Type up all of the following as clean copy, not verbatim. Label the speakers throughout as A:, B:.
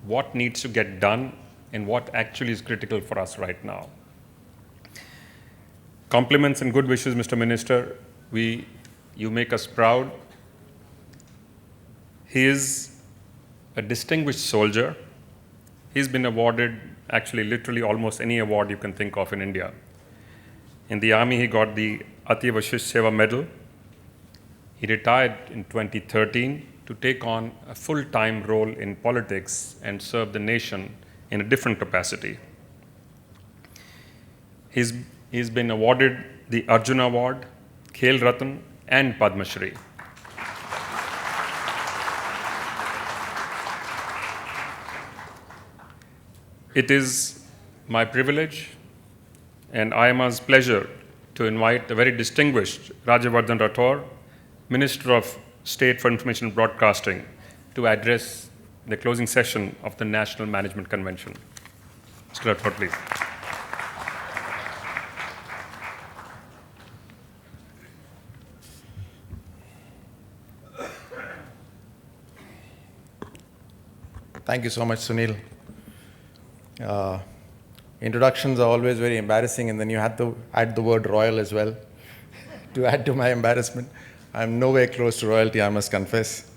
A: what needs to get done and what actually is critical for us right now. Compliments and good wishes, Mr. Minister. You make us proud. He is a distinguished soldier. He's been awarded, actually, literally almost any award you can think of in India. In the army, he got the Ati Vashisht Seva Medal. He retired in 2013 to take on a full-time role in politics and serve the nation in a different capacity. He's been awarded the Arjuna Award, Khel Ratan, and Padma Shri. It is my privilege and AIMA's pleasure to invite the very distinguished Rajyavardhan Rathore, Minister of State for Information and Broadcasting, to address the closing session of the National Management Convention. Mr. Rathore, please.
B: Thank you so much, Sunil. Introductions are always very embarrassing, and then you had to add the word royal as well to add to my embarrassment. I'm nowhere close to royalty, I must confess,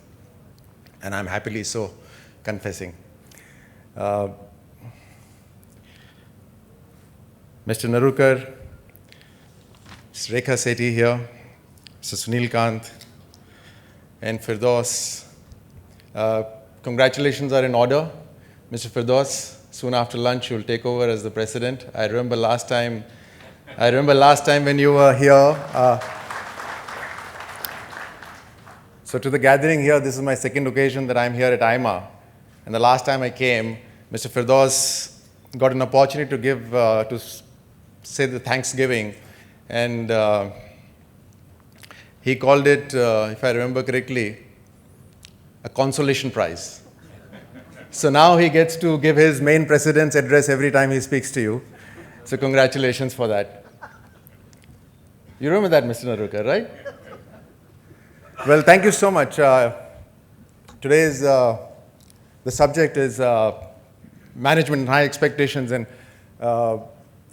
B: and I'm happily so confessing. Mr. Narukar, Ms. Rekha Sethi here, Mr. Sunil Kant, and Firdaus. Congratulations are in order. Mr. Firdaus, soon after lunch, you'll take over as the president. I remember last time when you were here. So to the gathering here, this is my second occasion that I'm here at AIMA. And the last time I came, Mr. Firdaus got an opportunity to say the Thanksgiving. And he called it, if I remember correctly, a consolation prize. So now he gets to give his main president's address every time he speaks to you. So congratulations for that. You remember that, Mr. Narukar, right? Well, thank you so much. Today's the subject is management and high expectations, and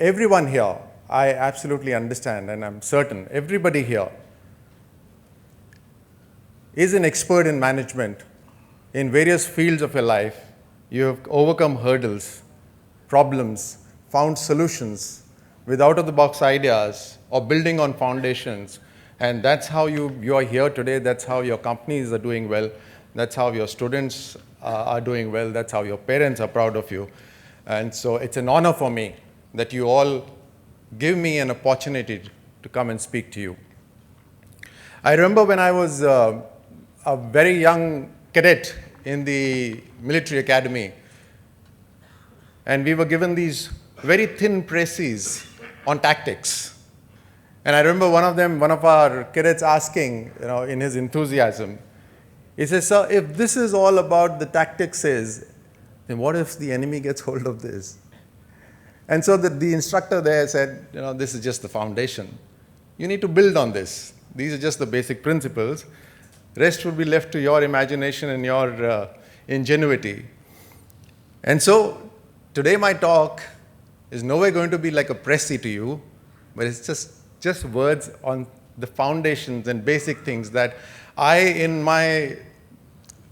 B: everyone here, I absolutely understand, and I'm certain everybody here is an expert in management in various fields of your life. You have overcome hurdles, problems, found solutions with out-of-the-box ideas or building on foundations. And that's how you are here today. That's how your companies are doing well. That's how your students are doing well. That's how your parents are proud of you. And so it's an honor for me that you all give me an opportunity to come and speak to you. I remember when I was a very young cadet in the military academy, and we were given these very thin précis on tactics. And I remember one of our cadets asking, in his enthusiasm, he says, "Sir, if this is all about the tactics then what if the enemy gets hold of this?" And so the instructor there said, this is just the foundation. You need to build on this. These are just the basic principles. Rest will be left to your imagination and your ingenuity. And so today my talk is nowhere going to be like a précis to you, but it's just words on the foundations and basic things that I, in my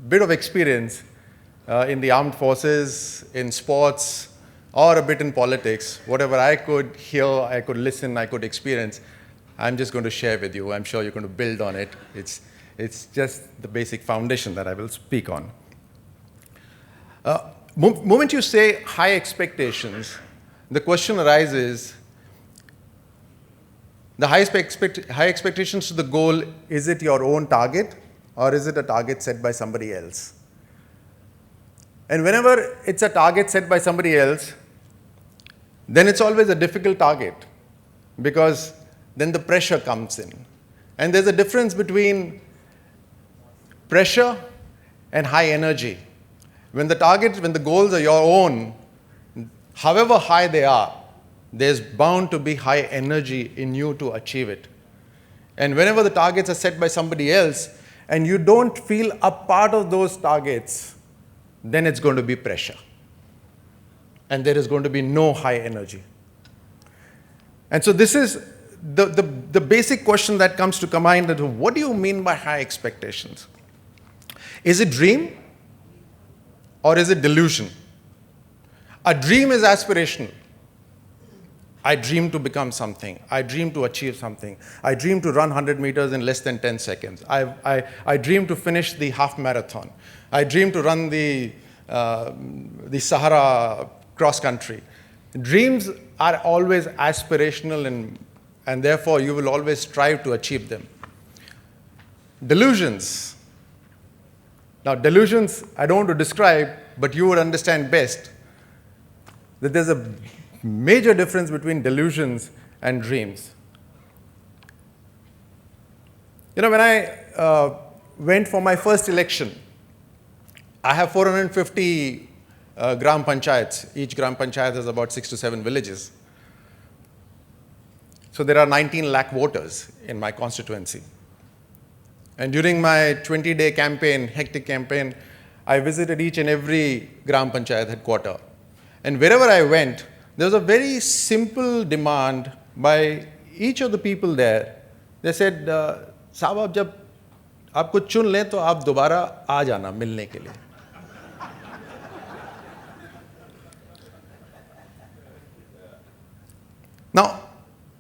B: bit of experience in the armed forces, in sports, or a bit in politics, whatever I could hear, I could listen, I could experience, I'm just going to share with you. I'm sure you're going to build on it. It's just the basic foundation that I will speak on. Moment you say high expectations, the question arises, the high expectations to the goal, is it your own target or is it a target set by somebody else? And whenever it's a target set by somebody else, then it's always a difficult target because then the pressure comes in. And there's a difference between pressure and high energy. When the goals are your own, however high they are, there's bound to be high energy in you to achieve it. And whenever the targets are set by somebody else, and you don't feel a part of those targets, then it's going to be pressure. And there is going to be no high energy. And so this is the basic question that comes to mind, that what do you mean by high expectations? Is it dream or is it delusion? A dream is aspirational. I dream to become something. I dream to achieve something. I dream to run 100 meters in less than 10 seconds. I dream to finish the half marathon. I dream to run the Sahara cross country. Dreams are always aspirational, and therefore you will always strive to achieve them. Delusions. Now, delusions, I don't want to describe, but you would understand best that there's a major difference between delusions and dreams. You know, when I went for my first election, I have 450 gram panchayats. Each gram panchayat has about 6 to 7 villages. So there are 19 lakh voters in my constituency. And during my 20-day campaign, hectic campaign, I visited each and every gram panchayat headquarter. And wherever I went, there was a very simple demand by each of the people there. They said, "साहब आप जब आपको चुन लें तो आप दोबारा आ जाना मिलने के लिए." Now,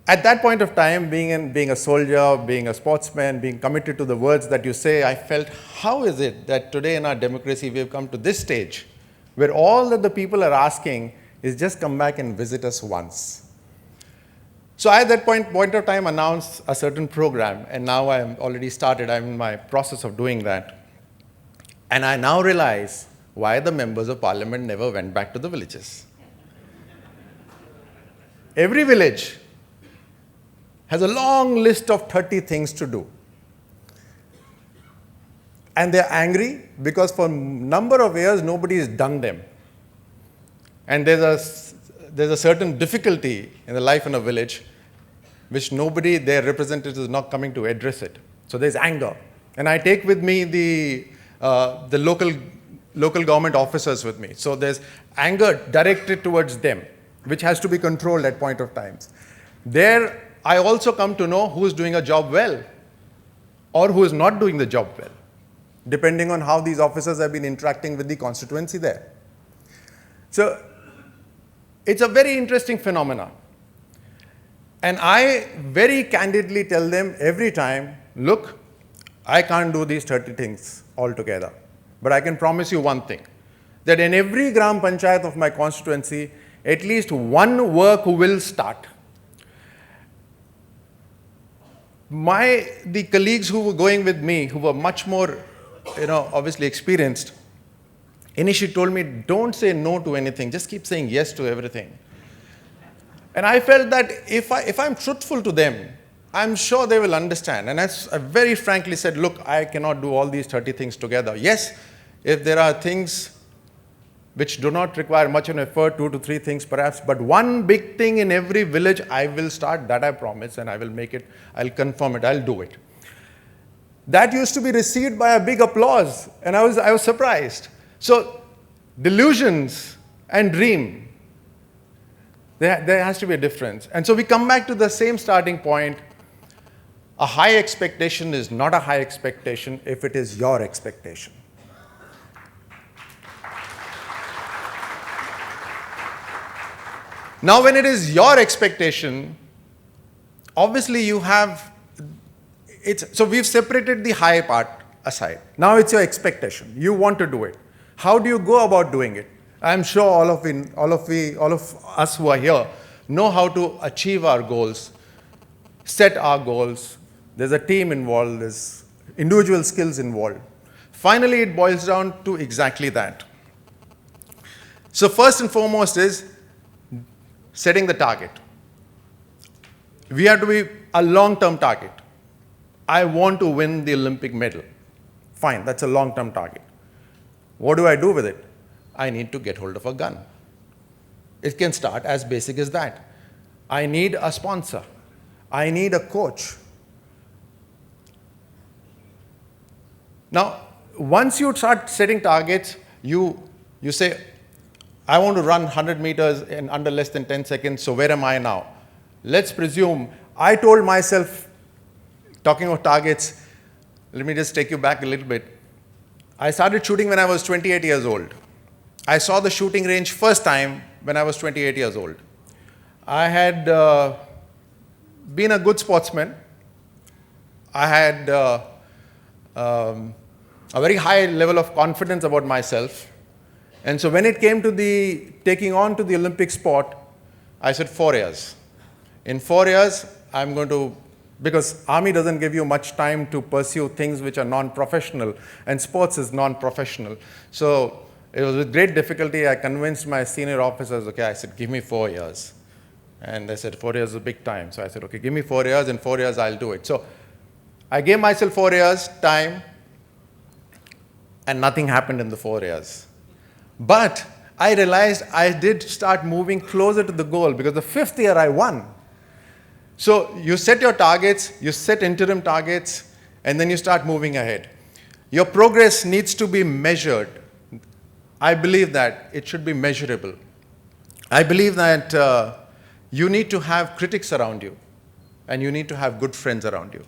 B: at that point of time, being a soldier, being a sportsman, being committed to the words that you say, I felt, how is it that today in our democracy we have come to this stage where all that the people are asking is just come back and visit us once. So I, at that point of time, announced a certain program, and now I am already started. I'm in my process of doing that. And I now realize why the members of parliament never went back to the villages. Every village has a long list of 30 things to do. And they're angry because for a number of years, nobody has done them. And there's a certain difficulty in the life in a village which nobody, their representatives, is not coming to address it. So there's anger. And I take with me the local government officers with me. So there's anger directed towards them, which has to be controlled at point of times. There, I also come to know who is doing a job well or who is not doing the job well, depending on how these officers have been interacting with the constituency there. So it's a very interesting phenomenon. And I very candidly tell them every time, look, I can't do these 30 things altogether. But I can promise you one thing, that in every gram panchayat of my constituency, at least one work will start. The colleagues who were going with me, who were much more, obviously experienced, initially told me, don't say no to anything, just keep saying yes to everything. And I felt that if I'm truthful to them, I'm sure they will understand. And I very frankly said, look, I cannot do all these 30 things together. Yes, if there are things which do not require much of an effort, 2 to 3 things perhaps, but one big thing in every village I will start, that I promise, and I will make it, I'll confirm it, I'll do it. That used to be received by a big applause, and I was surprised. So delusions and dream, there has to be a difference. And so we come back to the same starting point. A high expectation is not a high expectation if it is your expectation. Now, when it is your expectation, obviously you have, so we've separated the high part aside. Now it's your expectation. You want to do it. How do you go about doing it? I'm sure all of us who are here know how to achieve our goals, set our goals. There's a team involved, there's individual skills involved. Finally, it boils down to exactly that. So first and foremost is setting the target. We have to be a long-term target. I want to win the Olympic medal. Fine, that's a long-term target. What do I do with it? I need to get hold of a gun. It can start as basic as that. I need a sponsor. I need a coach. Now, once you start setting targets, you You say, I want to run 100 meters in under less than 10 seconds, so where am I now? Let's presume I told myself, talking of targets, let me just take you back a little bit. I started shooting when I was 28 years old. I saw the shooting range first time when I was 28 years old. I had been a good sportsman. I had a very high level of confidence about myself. And so when it came to the taking on to the Olympic sport, I said 4 years. In 4 years, I'm going to, because Army doesn't give you much time to pursue things which are non-professional, and sports is non-professional. So it was with great difficulty I convinced my senior officers, okay, I said, give me 4 years. And they said, 4 years is a big time. So I said, okay, give me 4 years, in 4 years I'll do it. So I gave myself 4 years time, and nothing happened in the 4 years. But I realized I did start moving closer to the goal, because the 5th year I won. So you set your targets, you set interim targets, and then you start moving ahead. Your progress needs to be measured. I believe that it should be measurable. I believe that you need to have critics around you, and you need to have good friends around you.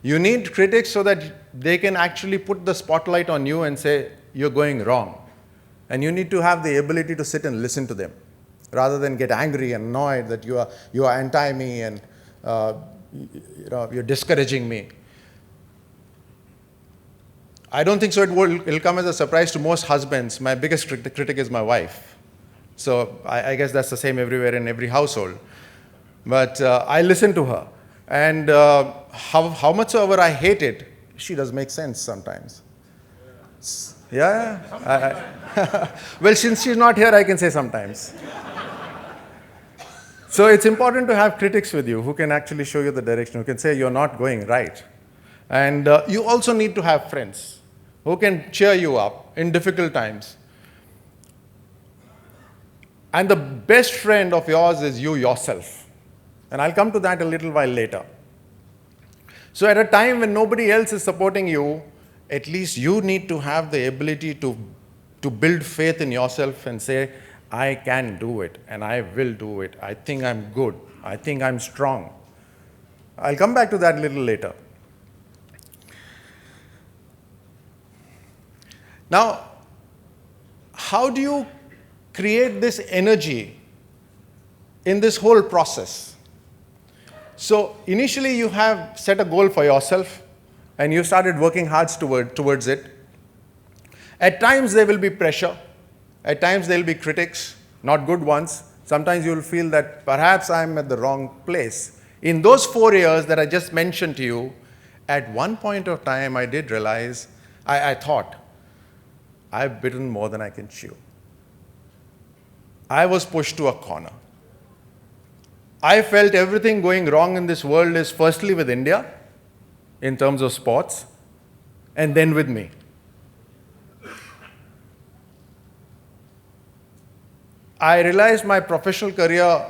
B: You need critics so that they can actually put the spotlight on you and say, you're going wrong. And you need to have the ability to sit and listen to them, rather than get angry and annoyed that you are anti me and you're discouraging me. I don't think so. It'll come as a surprise to most husbands. My biggest critic is my wife. So I guess that's the same everywhere in every household. But I listen to her, and how much ever I hate it, she does make sense sometimes. Yeah. Well, since she's not here, I can say sometimes. So it's important to have critics with you who can actually show you the direction, who can say you're not going right. And you also need to have friends who can cheer you up in difficult times. And the best friend of yours is you yourself. And I'll come to that a little while later. So at a time when nobody else is supporting you, at least you need to have the ability to build faith in yourself and say, I can do it, and I will do it. I think I'm good. I think I'm strong. I'll come back to that a little later. Now, how do you create this energy in this whole process? So initially you have set a goal for yourself, and you started working hard towards it. At times there will be pressure. At times there will be critics, not good ones. Sometimes you will feel that perhaps I'm at the wrong place. In those 4 years that I just mentioned to you, at one point of time I did realize, I thought, I've bitten more than I can chew. I was pushed to a corner. I felt everything going wrong in this world is firstly with India, in terms of sports, and then with me. I realized my professional career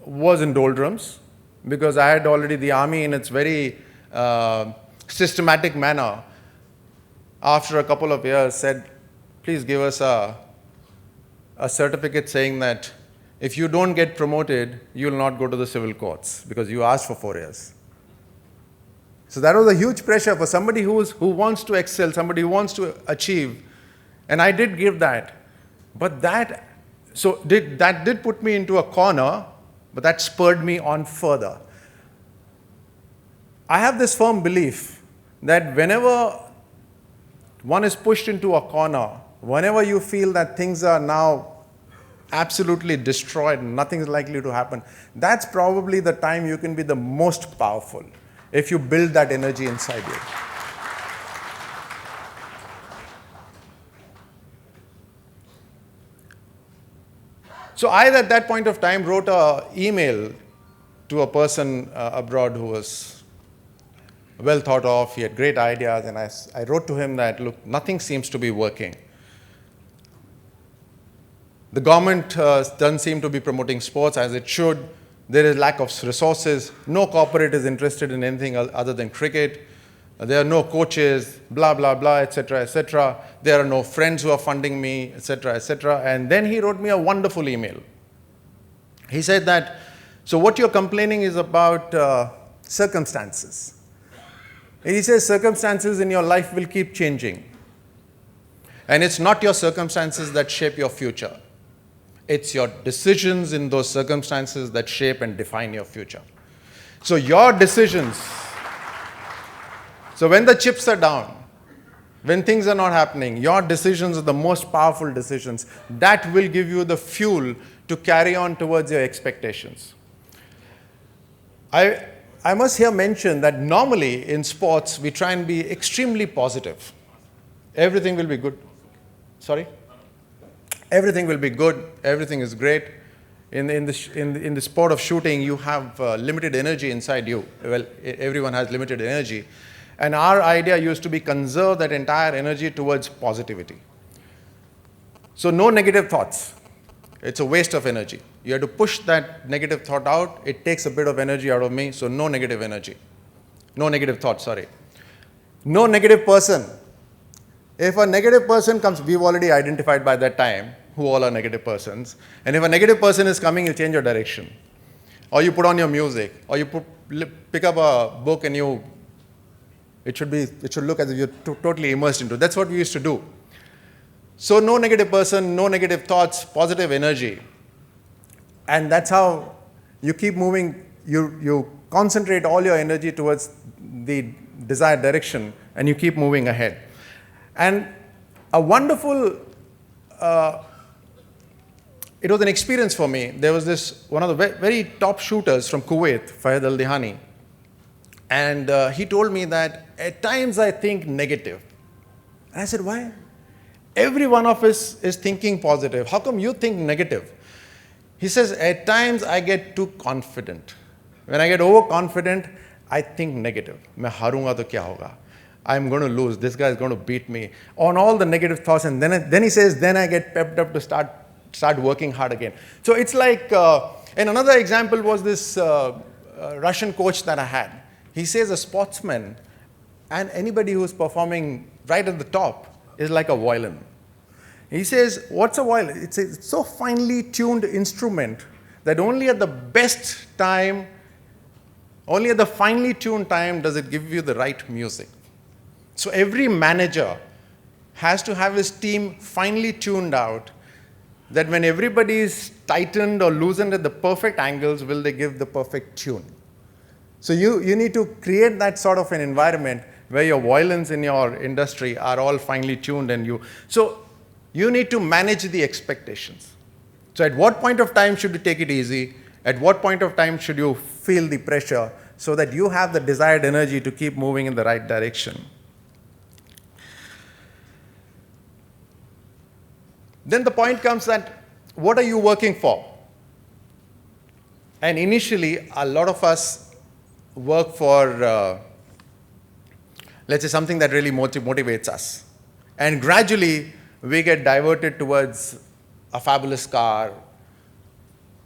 B: was in doldrums, because I had already the Army in its very systematic manner, after a couple of years, said, please give us a certificate saying that if you don't get promoted, you will not go to the civil courts, because you asked for 4 years. So that was a huge pressure for somebody who wants to excel, somebody who wants to achieve. And I did give that. But that did put me into a corner, but that spurred me on further. I have this firm belief that whenever one is pushed into a corner, whenever you feel that things are now absolutely destroyed and nothing is likely to happen, that's probably the time you can be the most powerful, if you build that energy inside you. So I, at that point of time, wrote an email to a person abroad who was well thought of. He had great ideas, and I wrote to him that, look, nothing seems to be working. The government doesn't seem to be promoting sports as it should. There is lack of resources. No corporate is interested in anything other than cricket. There are no coaches, blah, blah, blah, etc., etc. There are no friends who are funding me, etc., etc. And then he wrote me a wonderful email. He said that, so what you're complaining is about circumstances. And he says circumstances in your life will keep changing. And it's not your circumstances that shape your future. It's your decisions in those circumstances that shape and define your future. So your decisions, so when the chips are down, when things are not happening, your decisions are the most powerful decisions. That will give you the fuel to carry on towards your expectations. I must here mention that normally in sports, we try and be extremely positive. Everything will be good. Sorry? Everything will be good. Everything is great. In the sport of shooting, you have limited energy inside you. Well, everyone has limited energy. And our idea used to be conserve that entire energy towards positivity. So no negative thoughts. It's a waste of energy. You have to push that negative thought out. It takes a bit of energy out of me, so no negative energy. No negative thought, sorry. No negative person. If a negative person comes, we've already identified by that time who all are negative persons. And if a negative person is coming, you change your direction. Or you put on your music. Or you pick up a book and it should look as if you're totally immersed into it. That's what we used to do. So no negative person, no negative thoughts, positive energy. And that's how you keep moving. You concentrate all your energy towards the desired direction and you keep moving ahead. And a wonderful, it was an experience for me. There was one of the very top shooters from Kuwait, Fahad Al-Dihani. And he told me that at times I think negative. And I said, why? Every one of us is thinking positive. How come you think negative? He says, at times I get too confident. When I get overconfident, I think negative. Main harunga to kya hoga? I'm going to lose. This guy is going to beat me. On all the negative thoughts. And then he says, then I get pepped up to start working hard again. So it's like, and another example was this Russian coach that I had. He says a sportsman and anybody who's performing right at the top is like a violin. He says, what's a violin? It's a so finely tuned instrument that only at the best time, only at the finely tuned time does it give you the right music. So every manager has to have his team finely tuned out that when everybody is tightened or loosened at the perfect angles, will they give the perfect tune. So you need to create that sort of an environment where your violins in your industry are all finely tuned so you need to manage the expectations. So at what point of time should you take it easy? At what point of time should you feel the pressure so that you have the desired energy to keep moving in the right direction? Then the point comes that, what are you working for? And initially, a lot of us work for, let's say, something that really motivates us. And gradually, we get diverted towards a fabulous car,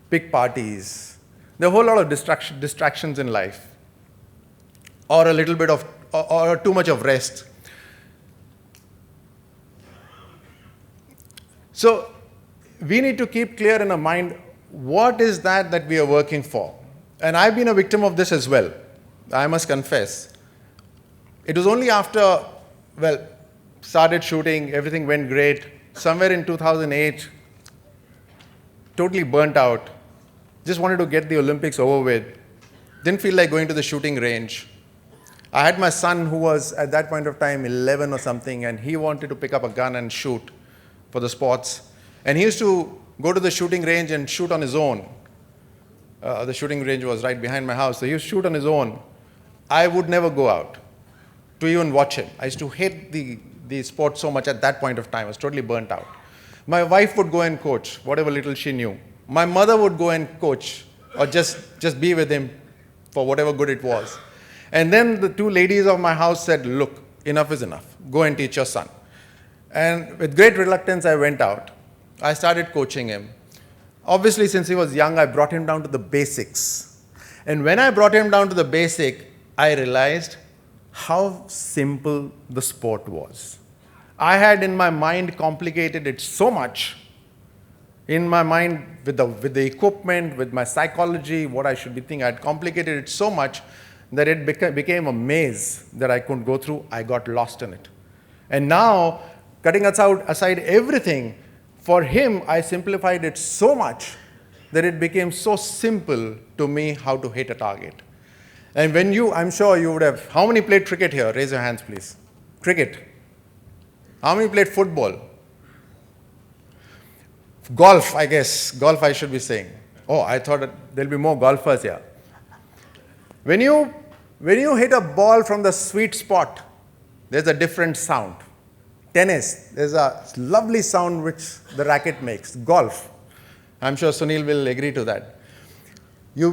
B: big parties. There are a whole lot of distractions in life. Or a little bit of, or too much of rest. So we need to keep clear in our mind, what is that we are working for? And I've been a victim of this as well, I must confess. It was only after, started shooting, everything went great. Somewhere in 2008, totally burnt out. Just wanted to get the Olympics over with. Didn't feel like going to the shooting range. I had my son who was at that point of time 11 or something, and he wanted to pick up a gun and shoot for the sports. And he used to go to the shooting range and shoot on his own. The shooting range was right behind my house, so he used to shoot on his own. I would never go out to even watch him. I used to hate the sport so much at that point of time. I was totally burnt out. My wife would go and coach, whatever little she knew. My mother would go and coach, or just be with him for whatever good it was. And then the two ladies of my house said, look, enough is enough. Go and teach your son. And with great reluctance, I went out. I started coaching him. Obviously, since he was young, I brought him down to the basics. And when I brought him down to the basic, I realized how simple the sport was. I had in my mind complicated it so much. In my mind, with the equipment, with my psychology, what I should be thinking, I had complicated it so much that it became a maze that I couldn't go through. I got lost in it. And now, cutting aside everything, for him, I simplified it so much that it became so simple to me how to hit a target. And when I'm sure you would have, how many played cricket here? Raise your hands, please. Cricket. How many played football? Golf, I guess. Golf, I should be saying. Oh, I thought that there'll be more golfers here. When you hit a ball from the sweet spot, there's a different sound. Tennis, there's a lovely sound which the racket makes. Golf, I'm sure Sunil will agree to that. You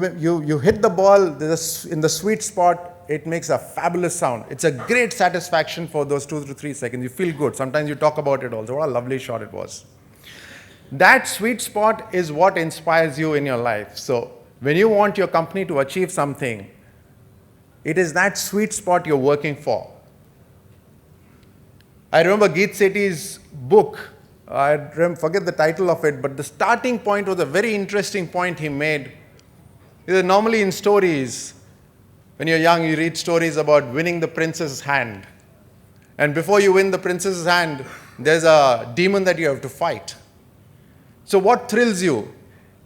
B: hit the ball in the sweet spot, it makes a fabulous sound. It's a great satisfaction for those 2 to 3 seconds. You feel good. Sometimes you talk about it also. What a lovely shot it was. That sweet spot is what inspires you in your life. So when you want your company to achieve something, it is that sweet spot you're working for. I remember Geet Sethi's book. I forget the title of it, but the starting point was a very interesting point he made. Normally in stories, when you're young, you read stories about winning the prince's hand. And before you win the prince's hand, there's a demon that you have to fight. So what thrills you?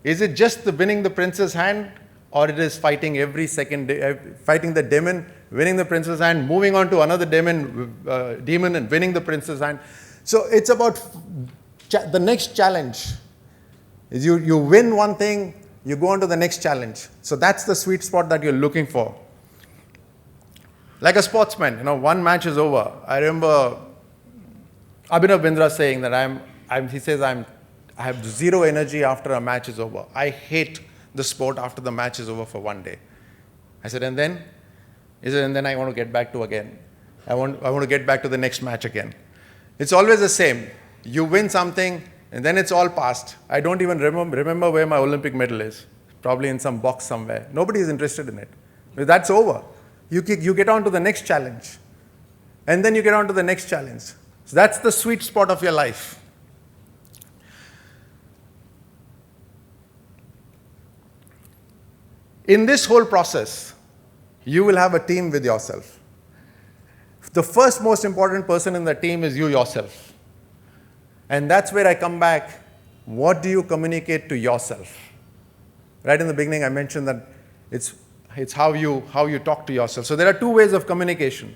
B: Is it just the winning the prince's hand, or it is fighting every second, fighting the demon, winning the prince's hand, moving on to another demon and winning the prince's hand? So it's about the next challenge. You win one thing, you go on to the next challenge. So that's the sweet spot that you're looking for. Like a sportsman, one match is over. I remember Abhinav Bindra saying that he says I have zero energy after a match is over. I hate the sport after the match is over for one day. I said, and then? He said, and then I want to get back to again. I want to get back to the next match again. It's always the same. You win something, and then it's all past. I don't even remember where my Olympic medal is. Probably in some box somewhere. Nobody is interested in it. But that's over. You get on to the next challenge. And then you get on to the next challenge. So that's the sweet spot of your life. In this whole process, you will have a team with yourself. The first most important person in the team is you yourself. And that's where I come back. What do you communicate to yourself? Right in the beginning, I mentioned that it's how you talk to yourself. So there are two ways of communication.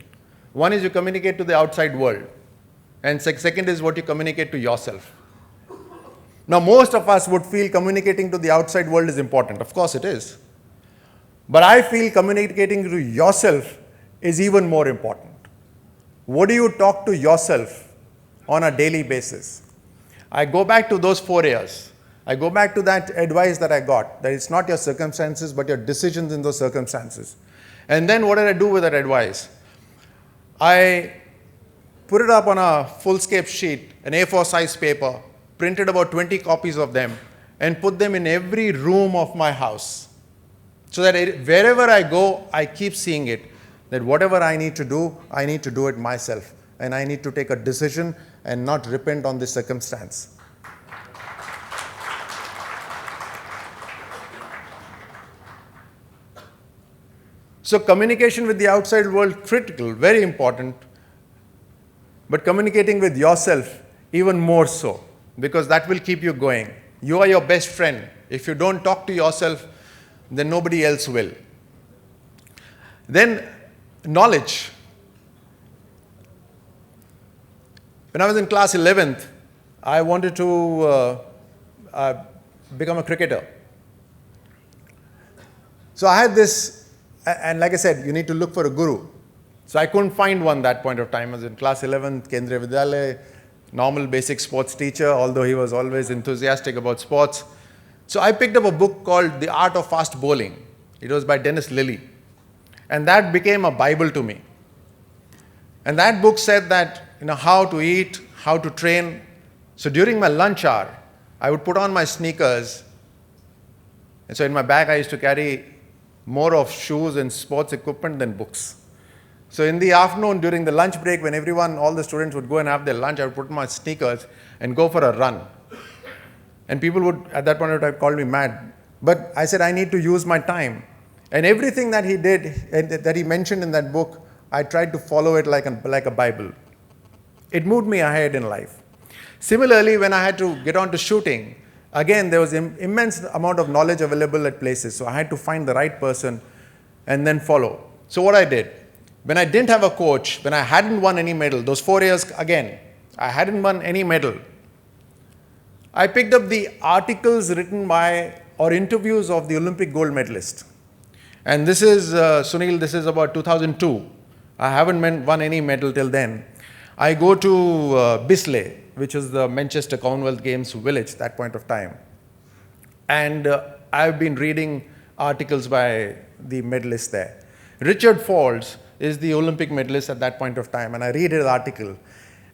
B: One is you communicate to the outside world. And second is what you communicate to yourself. Now, most of us would feel communicating to the outside world is important. Of course it is. But I feel communicating to yourself is even more important. What do you talk to yourself on a daily basis? I go back to those 4 years. I go back to that advice that I got, that it's not your circumstances, but your decisions in those circumstances. And then what did I do with that advice? I put it up on a full-scale sheet, an A4 size paper, printed about 20 copies of them, and put them in every room of my house. So that wherever I go, I keep seeing it, that whatever I need to do it myself. And I need to take a decision and not depend on the circumstance. So communication with the outside world, critical, very important. But communicating with yourself, even more so, because that will keep you going. You are your best friend. If you don't talk to yourself, then nobody else will. Then, knowledge. When I was in class 11th, I wanted to become a cricketer. So I had this, and like I said, you need to look for a guru. So I couldn't find one that point of time. I was in class 11th, Kendriya Vidyalaya, normal basic sports teacher, although he was always enthusiastic about sports. So I picked up a book called The Art of Fast Bowling. It was by Dennis Lilly. And that became a Bible to me. And that book said that, how to eat, how to train. So during my lunch hour, I would put on my sneakers. And so in my bag, I used to carry more of shoes and sports equipment than books. So in the afternoon, during the lunch break, when all the students would go and have their lunch, I would put on my sneakers and go for a run. And people would, at that point of time, call me mad. But I said, I need to use my time. And everything that he did, and that he mentioned in that book, I tried to follow it like a Bible. It moved me ahead in life. Similarly, when I had to get on to shooting, again, there was immense amount of knowledge available at places. So I had to find the right person and then follow. So what I did, when I didn't have a coach, when I hadn't won any medal, those 4 years, again, I hadn't won any medal, I picked up the articles written by or interviews of the Olympic gold medalist. And this is, Sunil, this is about 2002. I haven't won any medal till then. I go to Bisley, which is the Manchester Commonwealth Games village at that point of time. And I've been reading articles by the medalists there. Richard Falls is the Olympic medalist at that point of time, and I read his article.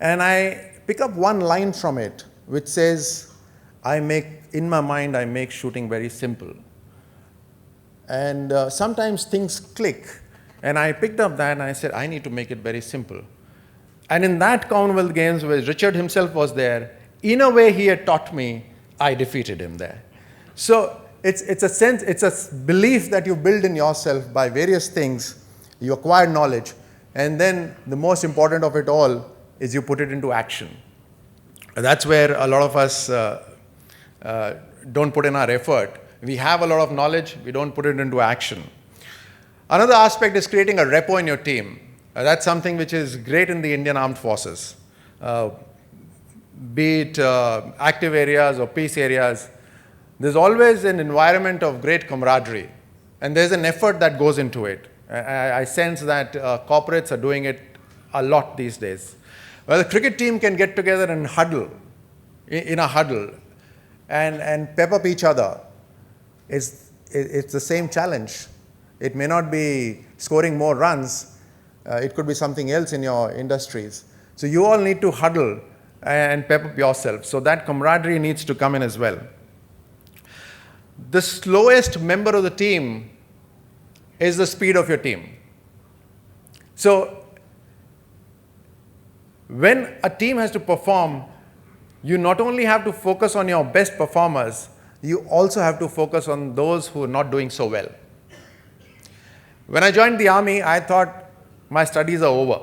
B: And I pick up one line from it, which says, in my mind, I make shooting very simple. And sometimes things click. And I picked up that and I said, I need to make it very simple. And in that Commonwealth Games, where Richard himself was there, in a way he had taught me, I defeated him there. So it's a belief that you build in yourself by various things. You acquire knowledge. And then the most important of it all is you put it into action. That's where a lot of us don't put in our effort. We have a lot of knowledge, we don't put it into action. Another aspect is creating a rapport in your team. That's something which is great in the Indian Armed Forces. Be it active areas or peace areas, there's always an environment of great camaraderie. And there's an effort that goes into it. I sense that corporates are doing it a lot these days. Well, the cricket team can get together and huddle, in a huddle, and pep up each other. It's the same challenge. It may not be scoring more runs. It could be something else in your industries. So you all need to huddle and pep up yourself. So that camaraderie needs to come in as well. The slowest member of the team is the speed of your team. So when a team has to perform, you not only have to focus on your best performers, you also have to focus on those who are not doing so well. When I joined the army, I thought my studies are over.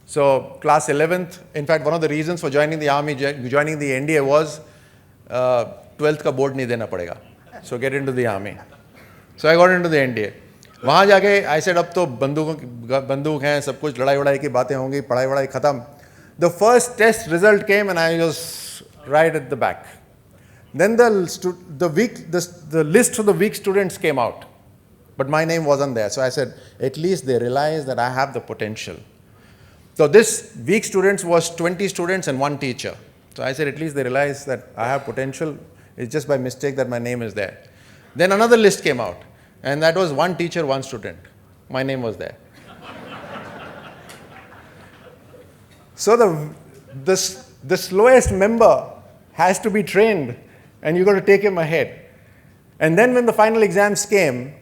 B: So class 11th, in fact, one of the reasons for joining the army, joining the NDA was 12th ka board nahi dena padega. So get into the army. So I got into the NDA. वहाँ जाके I said अब तो बंदूक हैं, सब कुछ लड़ाई वड़ाई की बातें होंगी, पढ़ाई वड़ाई खत्म. The first test result came and I was right at the back. Then the list of the weak students came out, but my name wasn't there. So I said, at least they realize that I have the potential. So this weak students was 20 students and 1 teacher. So I said, at least they realize that I have potential. It's just by mistake that my name is there. Then another list came out, and that was 1 teacher, 1 student. My name was there. So the slowest member has to be trained, and you've got to take him ahead. And then when the final exams came,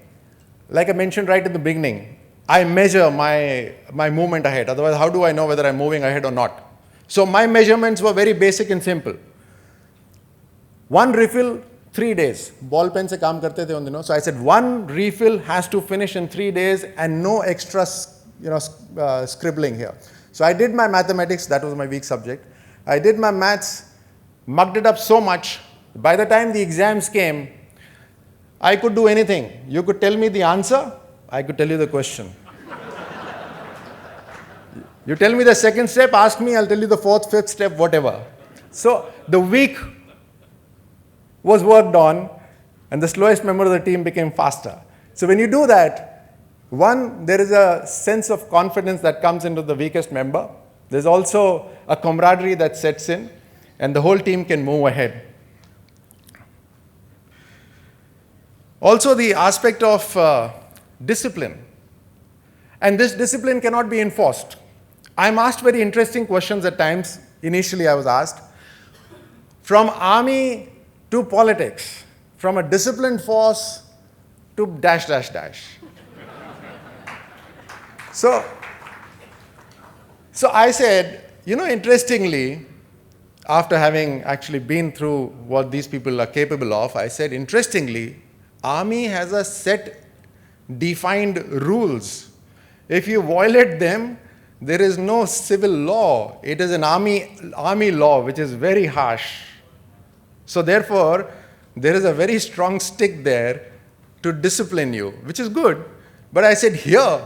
B: like I mentioned right at the beginning, I measure my movement ahead. Otherwise, how do I know whether I'm moving ahead or not? So my measurements were very basic and simple. 1 refill, 3 days. Ball pen se kaam karte the on the, so I said 1 refill has to finish in 3 days and no extra scribbling here. So I did my mathematics, that was my weak subject. I did my maths, mucked it up so much. By the time the exams came, I could do anything. You could tell me the answer, I could tell you the question. You tell me the second step, ask me, I'll tell you the 4th, 5th step, whatever. So the week was worked on, and the slowest member of the team became faster. So when you do that, one, there is a sense of confidence that comes into the weakest member. There's also a camaraderie that sets in, and the whole team can move ahead. Also, the aspect of discipline. And this discipline cannot be enforced. I'm asked very interesting questions at times. Initially, I was asked. From army to politics, from a disciplined force to dash, dash, dash. So So I said, interestingly, after having actually been through what these people are capable of, I said, interestingly, Army has a set defined rules. If you violate them, there is no civil law. It is an army law, which is very harsh. So therefore, there is a very strong stick there to discipline you, which is good. But I said, here,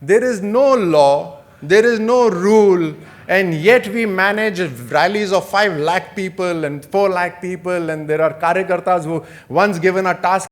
B: there is no law, there is no rule, and yet we manage rallies of 5 lakh people and 4 lakh people, and there are karyakartas who once given a task